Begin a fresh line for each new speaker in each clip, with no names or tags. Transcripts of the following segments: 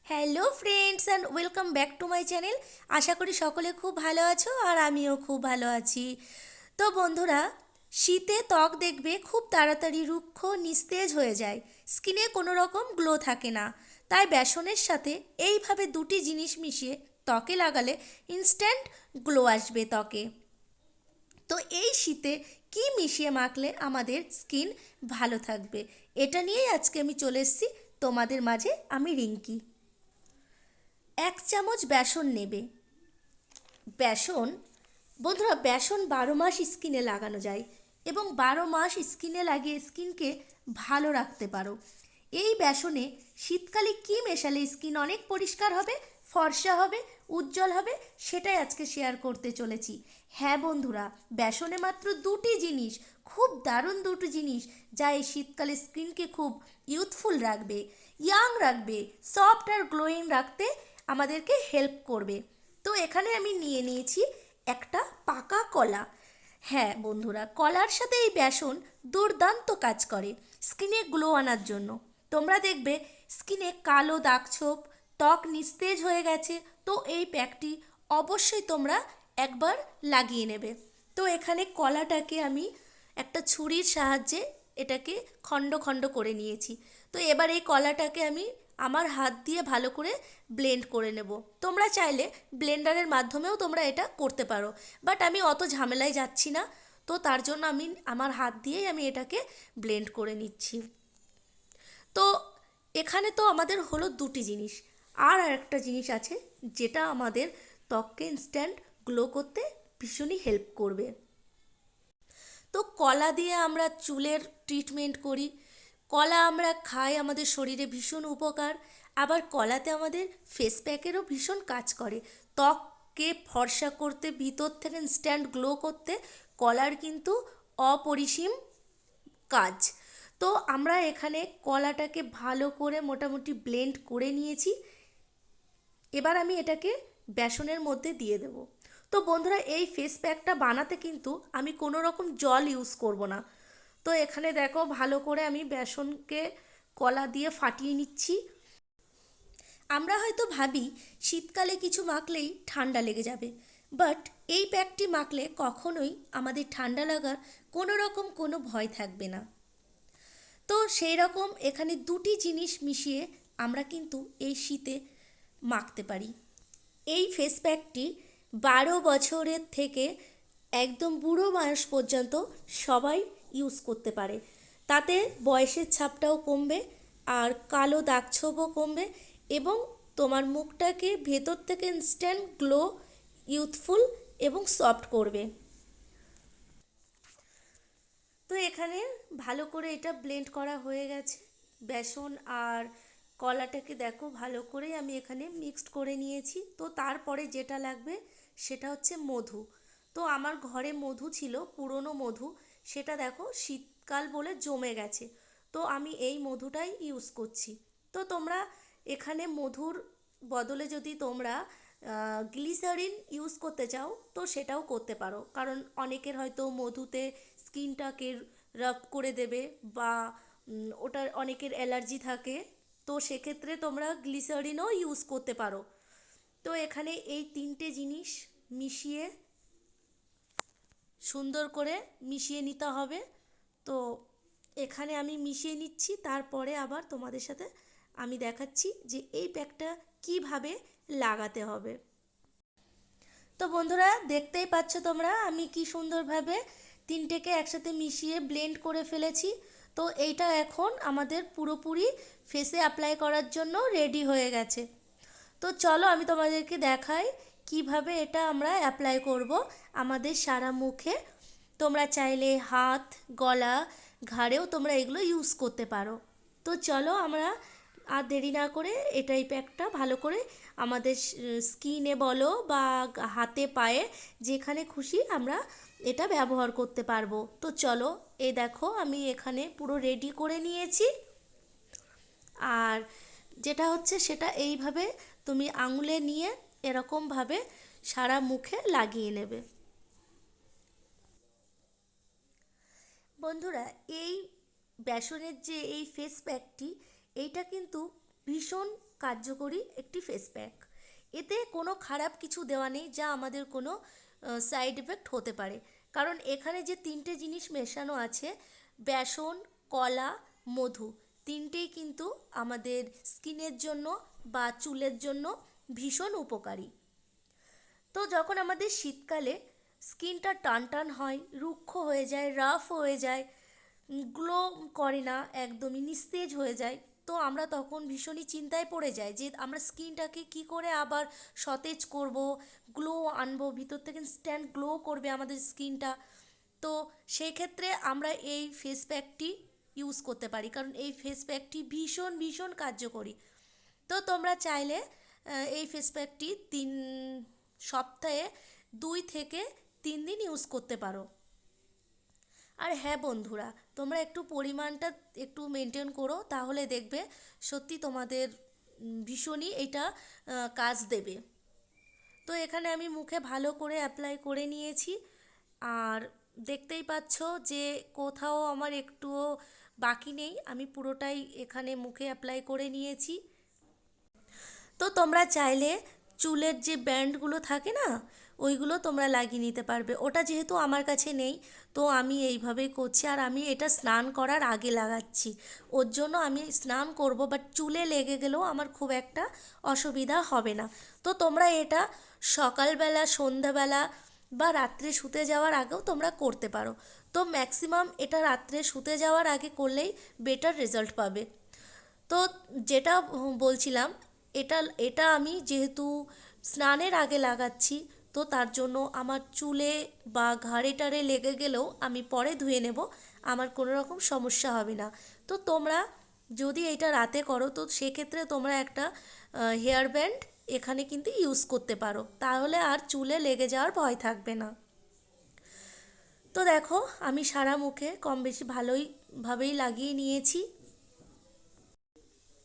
Hello friends and welcome back to my channel. আশা করি সকলে খুব ভালো আছো আর আমিও খুব ভালো আছি। তো বন্ধুরা, শীতে ত্বক দেখবে খুব তাড়াতাড়ি রুক্ষ নিস্তেজ হয়ে যায়, স্কিনে কোনো রকম গ্লো থাকে না। তাই বেসনের সাথে এইভাবে দুটি জিনিস মিশিয়ে ত্বকে লাগালে ইনস্ট্যান্ট গ্লো আসবে ত্বকে। তো এই শীতে কি মিশিয়ে মাখলে আমাদের স্কিন ভালো থাকবে, এটা নিয়েই আজকে আমি চলে এসেছি তোমাদের মাঝে। আমি রিঙ্কি। 1 চামচ বেসন নেবে। বেসন, বন্ধুরা, বেসন 12 মাস স্কিনে লাগানো যায় এবং 12 মাস স্কিনে লাগিয়ে স্কিনকে ভালো রাখতে পারো। এই বেসনে শীতকালে কি মেশালে স্কিন অনেক পরিষ্কার হবে, ফর্সা হবে, উজ্জ্বল হবে, সেটাই আজকে শেয়ার করতে চলেছি। হ্যাঁ বন্ধুরা, বেসনে মাত্র দুটি জিনিস, খুব দারুণ দুটি জিনিস, যা এই শীতকালে স্কিনকে খুব ইউথফুল রাখবে, ইয়াং রাখবে, সফট আর গ্লোয়িং রাখতে আমাদেরকে হেল্প করবে। তো এখানে আমি নিয়ে নিয়েছি একটা পাকা কলা। হ্যাঁ বন্ধুরা, কলার সাথে এই বেসন দুর্দান্ত কাজ করে স্কিনে গ্লো আনার জন্য। তোমরা দেখবে স্কিনে কালো দাগছোপ, ত্বক নিস্তেজ হয়ে গেছে, তো এই প্যাকটি অবশ্যই তোমরা একবার লাগিয়ে নেবে। তো এখানে কলাটাকে আমি একটা ছুরির সাহায্যে এটাকে খণ্ড খণ্ড করে নিয়েছি। তো এবার এই কলাটাকে আমি আমার হাত দিয়ে ভালো করে ব্লেন্ড করে নেব। তোমরা চাইলে ব্লেন্ডারের মাধ্যমেও তোমরা এটা করতে পারো, বাট আমি অত ঝামেলায় যাচ্ছি না, তো তার জন্য আমি আমার হাত দিয়েই আমি এটাকে ব্লেন্ড করে নিচ্ছি। তো এখানে তো আমাদের হলো দুটি জিনিস, আর একটা জিনিস আছে যেটা আমাদের ত্বককে ইনস্ট্যান্ট গ্লো করতে ভীষণই হেল্প করবে। তো কলা দিয়ে আমরা চুলের ট্রিটমেন্ট করি, কলা আমরা খাই, আমাদের শরীরে ভীষণ উপকার। আবার কলাতে আমাদের ফেস প্যাকেরও ভীষণ কাজ করে, ত্বককে ফর্সা করতে, ভিতর থেকে ইনস্ট্যান্ট গ্লো করতে কলার কিন্তু অপরিসীম কাজ। তো আমরা এখানে কলাটাকে ভালো করে মোটামুটি ব্লেন্ড করে নিয়েছি। এবার আমি এটাকে বেসনের মধ্যে দিয়ে দেব। তো বন্ধুরা, এই ফেস প্যাকটা বানাতে কিন্তু আমি কোনো রকম জল ইউজ করব না। তো এখানে দেখো ভালো করে আমি বেসনকে কলা দিয়ে ফাটিয়ে নিচ্ছি। আমরা হয়তো ভাবি শীতকালে কিছু মাখলেই ঠান্ডা লেগে যাবে, বাট এই প্যাকটি মাখলে কখনোই আমাদের ঠান্ডা লাগার কোনো রকম কোনো ভয় থাকবে না। তো সেই রকম এখানে দুটি জিনিস মিশিয়ে আমরা কিন্তু এই শীতে মাখতে পারি। এই ফেস প্যাকটি 12 বছরের থেকে একদম বুড়ো বয়স পর্যন্ত সবাই ইউজ করতে পারে। তাতে বয়সের ছাপটাও কমবে, আর কালো দাগছোপও কমবে, এবং তোমার মুখটাকে ভেতর থেকে ইনস্ট্যান্ট গ্লো, ইউথফুল এবং সফট করবে। তো এখানে ভালো করে এটা ব্লেন্ড করা হয়ে গেছে। বেসন আর কলাটাকে দেখো ভালো করে আমি এখানে মিক্সড করে নিয়েছি। তো তারপরে যেটা লাগবে সেটা হচ্ছে মধু। তো আমার ঘরে মধু ছিল, পুরনো মধু, সেটা দেখো শীতকাল বলে জমে গেছে, তো আমি এই মধুটাই ইউজ করছি। তো তোমরা এখানে মধুর বদলে যদি তোমরা গ্লিসারিন ইউজ করতে চাও তো সেটাও করতে পারো, কারণ অনেকের হয়তো মধুতে স্কিনটাকে রাফ করে দেবে, বা ওটার অনেকের অ্যালার্জি থাকে, তো সেক্ষেত্রে তোমরা গ্লিসারিনও ইউজ করতে পারো। তো এখানে এই তিনটে জিনিস মিশিয়ে সুন্দর করে মিশিয়ে নিতে হবে। তো এখানে আমি মিশিয়ে নিচ্ছি, তারপরে আবার তোমাদের সাথে আমি দেখাচ্ছি যে এই প্যাকটা কিভাবে লাগাতে হবে। তো বন্ধুরা, দেখতেই পাচ্ছ তোমরা আমি কি সুন্দরভাবে তিনটেকে একসাথে মিশিয়ে ব্লেন্ড করে ফেলেছি। তো এইটা এখন আমাদের পুরোপুরি ফেসে অ্যাপ্লাই করার জন্য রেডি হয়ে গেছে। তো চলো আমি তোমাদেরকে দেখাই কিভাবে এটা আমরা অ্যাপ্লাই করব আমাদের সারা মুখে। তোমরা চাইলে হাত, গলা, ঘাড়েও তোমরা এগুলো ইউজ করতে পারো। তো চলো আমরা আর দেরি না করে এটাই প্যাকটা ভালো করে আমাদের স্কিনে বলো বা হাতে পায়ে যেখানে খুশি আমরা এটা ব্যবহার করতে পারবো। তো চলো, এই দেখো আমি এখানে পুরো রেডি করে নিয়েছি। আর যেটা হচ্ছে সেটা এইভাবে তুমি আঙুলে নিয়ে এরকমভাবে সারা মুখে লাগিয়ে নেবে। বন্ধুরা, এই বেসনের যে এই ফেস প্যাকটি, এইটা কিন্তু ভীষণ কার্যকরী একটি ফেস প্যাক। এতে কোনো খারাপ কিছু দেওয়া নেই যা আমাদের কোনো সাইড এফেক্ট হতে পারে, কারণ এখানে যে তিনটে জিনিস মেশানো আছে, বেসন, কলা, মধু, তিনটেই কিন্তু আমাদের স্কিনের জন্য বা চুলের জন্য ভীষণ উপকারী। তো যখন আমাদের শীতকালে স্কিনটা টান টান হয়, রুক্ষ হয়ে যায়, রাফ হয়ে যায়, গ্লো করে না, একদমই নিস্তেজ হয়ে যায়, তো আমরা তখন ভীষণই চিন্তায় পড়ে যাই যে আমরা স্কিনটাকে কি করে আবার সতেজ করব, গ্লো আনবো, ভিতর থেকে ইনস্ট্যান্ট গ্লো করবে আমাদের স্কিনটা। তো সেই ক্ষেত্রে আমরা এই ফেস প্যাকটি ইউজ করতে পারি, কারণ এই ফেস প্যাকটি ভীষণ ভীষণ কার্যকরী। তো তোমরা চাইলে এই ফেস প্যাকটি সপ্তাহে 2 থেকে 3 দিন ইউজ করতে পারো। আর হ্যাঁ বন্ধুরা, তোমরা একটু পরিমাণটা একটু মেনটেন করো, তাহলে দেখবে সত্যি তোমাদের ভীষণই এটা কাজ দেবে। তো এখানে আমি মুখে ভালো করে অ্যাপ্লাই করে নিয়েছি, আর দেখতেই পাচ্ছ যে কোথাও আমার একটুও বাকি নেই, আমি পুরোটাই এখানে মুখে অ্যাপ্লাই করে নিয়েছি। তো তোমরা চাইলে চুলের যে ব্যান্ডগুলো থাকে না, ওইগুলো তোমরা লাগিয়ে নিতে পারবে। ওটা যেহেতু আমার কাছে নেই, তো আমি এইভাবেই করছি, আর আমি এটা স্নান করার আগে লাগাচ্ছি। ওর জন্য আমি স্নান করব, বাট চুলে লেগে গেলেও আমার খুব একটা অসুবিধা হবে না। তো তোমরা এটা সকালবেলা, সন্ধ্যাবেলা বা রাত্রে শুতে যাওয়ার আগেও তোমরা করতে পারো। তো ম্যাক্সিমাম এটা রাত্রে শুতে যাওয়ার আগে করলেই বেটার রেজাল্ট পাবে। তো যেটা বলছিলাম, এটা এটা আমি যেহেতু স্নানের আগে লাগাচ্ছি, তো তার জন্য আমার চুলে বা ঘাড়ে টাড়ে লেগে গেলেও আমি পরে ধুয়ে নেব, আমার কোনো রকম সমস্যা হবে না। তো তোমরা যদি এটা রাতে করো, তো সেক্ষেত্রে তোমরা একটা হেয়ার ব্যান্ড এখানে কিন্তু ইউজ করতে পারো, তাহলে আর চুলে লেগে যাওয়ার ভয় থাকবে না। তো দেখো, আমি সারা মুখে কম বেশি ভালোইভাবেই লাগিয়ে নিয়েছি।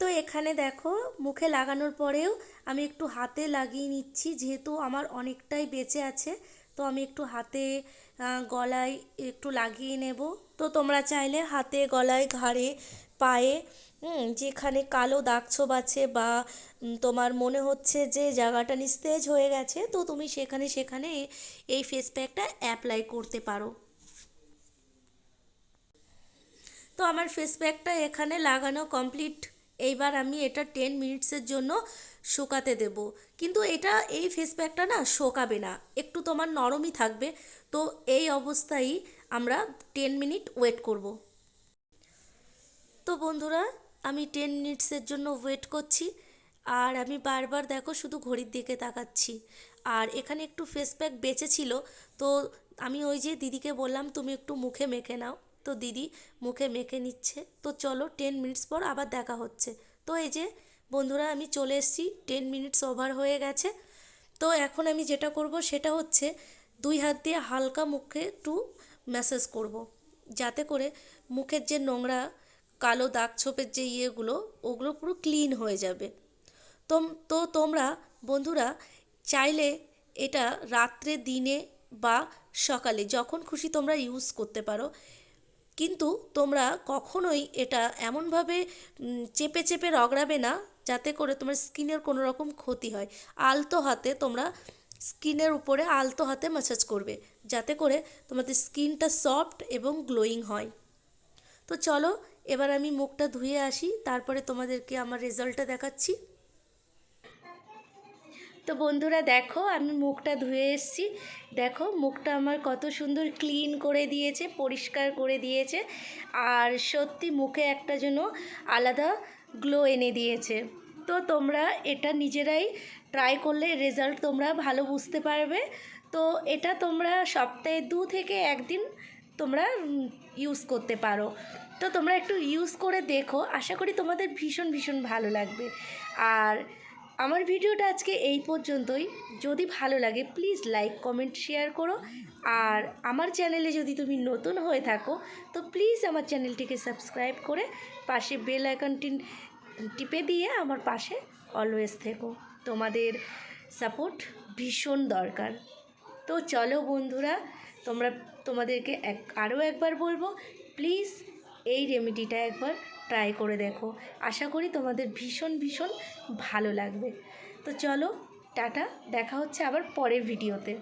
তো এখানে দেখো, মুখে লাগানোর পরেও আমি একটু হাতে লাগিয়ে নিচ্ছি, যেহেতু আমার অনেকটাই বেঁচে আছে, তো আমি একটু হাতে গলায় একটু লাগিয়ে নেব। তো তোমরা চাইলে হাতে, গলায়, ঘাড়ে, পায়ে, যেখানে কালো দাগ ছোপ আছে বা তোমার মনে হচ্ছে যে জায়গাটা নিস্তেজ হয়ে গেছে, তো তুমি সেখানে সেখানে এই ফেস প্যাকটা অ্যাপ্লাই করতে পারো। তো আমার ফেস প্যাকটা এখানে লাগানো কমপ্লিট। এইবার আমি এটা 10 মিনিটসের জন্য শুকাতে দেব। কিন্তু এটা এই ফেস প্যাকটা না শোকাবে না, একটু তোমার নরমই থাকবে। তো এই অবস্থায় আমরা 10 মিনিট ওয়েট করব। তো বন্ধুরা, আমি 10 মিনিটসের জন্য ওয়েট করছি, আর আমি বারবার দেখো শুধু ঘড়ির দিকে তাকাচ্ছি। আর এখানে একটু ফেস প্যাক বেঁচে ছিল, তো আমি ওই যে দিদিকে বললাম তুমি একটু মুখে মেখে নাও, তো দিদি মুখে মেখে নিচ্ছে। তো চলো, 10 মিনিটস পর আবার দেখা হচ্ছে। তো এই যে বন্ধুরা, আমি চলে এসেছি, 10 মিনিটস ওভার হয়ে গেছে। তো এখন আমি যেটা করব সেটা হচ্ছে 2 হাত দিয়ে হালকা মুখে একটু ম্যাসাজ করব, যাতে করে মুখের যে নোংরা কালো দাগ ছোপের যে ইয়েগুলো, ওগুলো পুরো ক্লিন হয়ে যাবে। তো তোমরা বন্ধুরা চাইলে এটা রাত্রে, দিনে বা সকালে যখন খুশি তোমরা ইউজ করতে পারো, কিন্তু তোমরা কখনোই এটা এমনভাবে চেপে চেপে রগড়াবে না যাতে করে তোমার স্কিনের কোনো রকম ক্ষতি হয়। আলতো হাতে তোমরা স্কিনের উপরে আলতো হাতে ম্যাসাজ করবে, যাতে করে তোমাদের স্কিনটা সফট এবং গ্লোয়িং হয়। তো চলো, এবার আমি মুখটা ধুয়ে আসি, তারপরে তোমাদেরকে আমার রেজাল্টটা দেখাচ্ছি। তো বন্ধুরা দেখো, আমি মুখটা ধুয়ে এসেছি। দেখো মুখটা আমার কত সুন্দর ক্লিন করে দিয়েছে, পরিষ্কার করে দিয়েছে, আর সত্যি মুখে একটা যেন আলাদা গ্লো এনে দিয়েছে। তো তোমরা এটা নিজেরাই ট্রাই করলে রেজাল্ট তোমরা ভালো বুঝতে পারবে। তো এটা তোমরা সপ্তাহে 2 থেকে 1 দিন তোমরা ইউজ করতে পারো। তো তোমরা একটু ইউজ করে দেখো, আশা করি তোমাদের ভীষণ ভীষণ ভালো লাগবে। আর আমার ভিডিওটা আজকে এই পর্যন্তই। যদি ভালো লাগে প্লিজ লাইক, কমেন্ট, শেয়ার করো। আর আমার চ্যানেলে যদি তুমি নতুন হয়ে থাকো, তো প্লিজ আমার চ্যানেলটিকে সাবস্ক্রাইব করে পাশে বেল আইকনটি টিপে দিয়ে আমার পাশে অলওয়েজ থেকো। তোমাদের সাপোর্ট ভীষণ দরকার। তো চলো বন্ধুরা, তোমাদেরকে আরও একবার বলবো, প্লিজ এই রেমেডিটা একবার ট্রাই করে দেখো, আশা করি তোমাদের ভীষণ ভীষণ ভালো লাগবে। তো চলো টাটা, দেখা হচ্ছে আবার পরের ভিডিওতে।